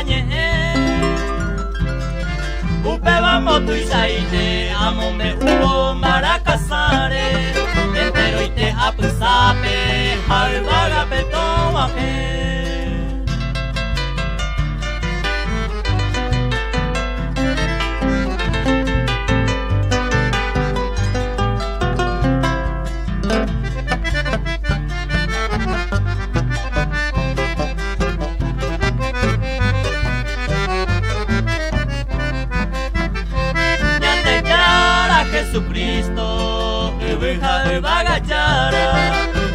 nye Upeba motu isaite amome uo marakasare Entero ite apusape Haubaga petoake Jesucristo, ubuja ubagachara,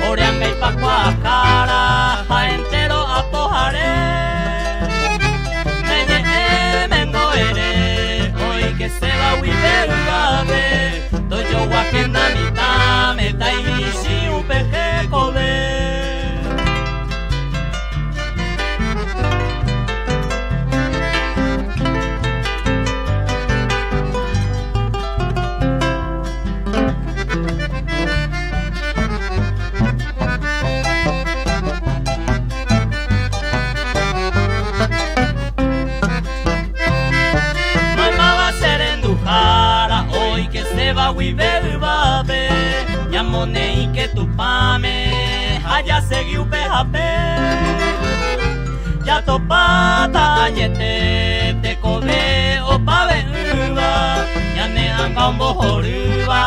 orianga y pacuacara, ha entero apohare. Neye mengo ere, hoy que se va wibe ugabe, doyo wakenda mita, meta ishi upeje kobe. Wibe ubabe, nyamone ike tupame, haya segui upehape. Ya topata anyete, te kobe opabe uba, nyane anga ombo horuba,